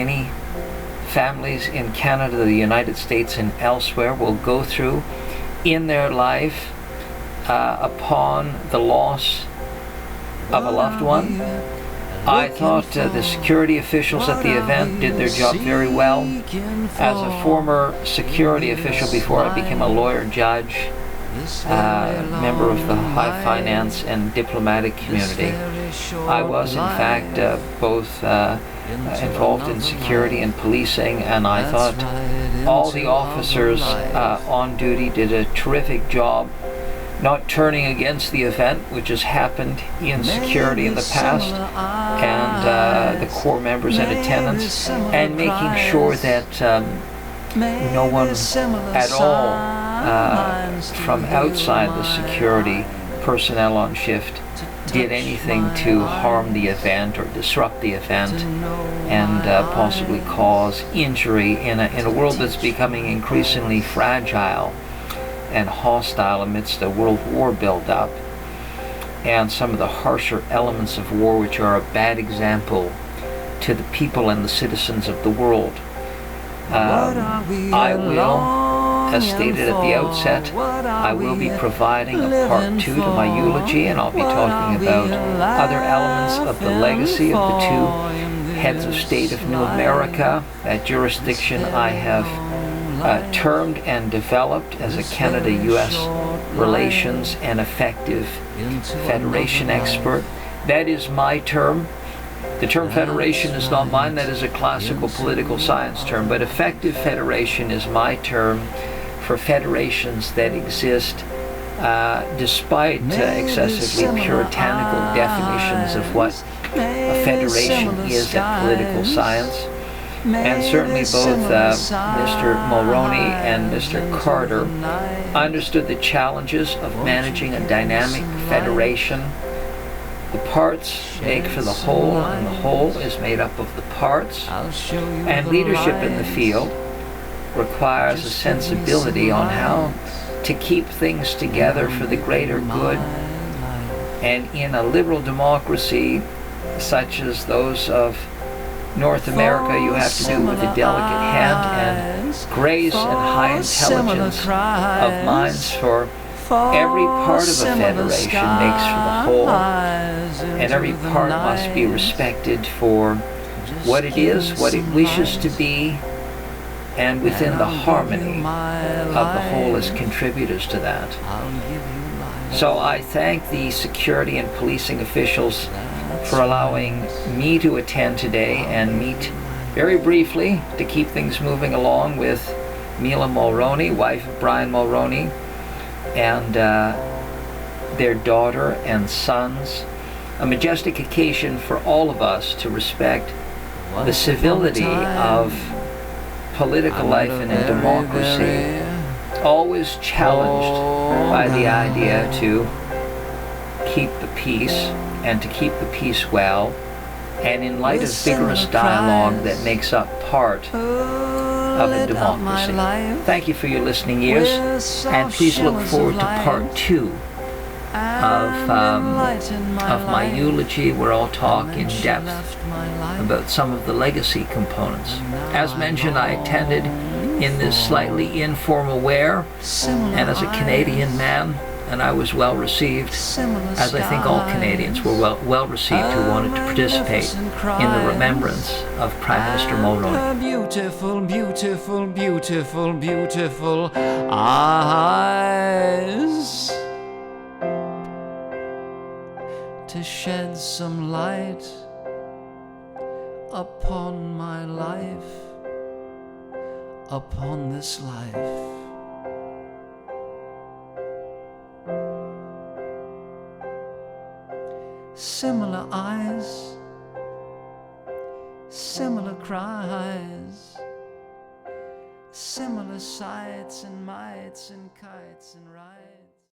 many families in Canada, the United States, and elsewhere will go through in their life upon the loss of a loved one. I thought the security officials at the event did their job very well. As a former security official before I became a lawyer, judge, member of the high finance and diplomatic community, I was in fact both involved in security and policing, and I thought all the officers on duty did a terrific job not turning against the event, which has happened in security in the past, and the core members in attendance, and making sure that no one at all from outside the security personnel on shift did anything to harm the event or disrupt the event and possibly cause injury in a world that's becoming increasingly fragile and hostile amidst a world war build-up and some of the harsher elements of war, which are a bad example to the people and the citizens of the world. I will, as stated at the outset, I will be providing a part 2 to my eulogy, and I'll be talking about other elements of the legacy of the two heads of state of New America, that jurisdiction I have termed and developed as a Canada-U.S. relations and effective federation expert. That is my term. The term federation is not mine, that is a classical political science term, but effective federation is my term for federations that exist despite excessively puritanical definitions of what a federation is at political science. And certainly both Mr. Mulroney and Mr. Carter understood the challenges of managing a dynamic federation. The parts make for the whole, and the whole is made up of the parts. And leadership in the field requires a sensibility on how to keep things together for the greater good. And in a liberal democracy such as those of North America, you have to do with a delicate hand and grace and high intelligence of minds, for every part of a federation makes for the whole, and every part must be respected for what it is, what it wishes to be, and within the harmony of the whole as contributors to that. So I thank the security and policing officials for allowing me to attend today and meet very briefly to keep things moving along with Mila Mulroney, wife of Brian Mulroney, and their daughter and sons. A majestic occasion for all of us to respect the civility of political life in a democracy, always challenged by the idea to keep the peace and to keep the peace well, and in light of vigorous dialogue that makes up part of a democracy. Thank you for your listening ears, and please look forward to part 2 of my eulogy, where I'll talk in depth about some of the legacy components. As mentioned, I attended in this slightly informal wear, and as a Canadian man, and I was well received, as I think all Canadians were well received who wanted to participate in the remembrance of Prime Minister Mulroney. Beautiful, beautiful, beautiful, beautiful eyes to shed some light upon my life, upon this life. Similar eyes, similar cries, similar sights and mites and kites and rides.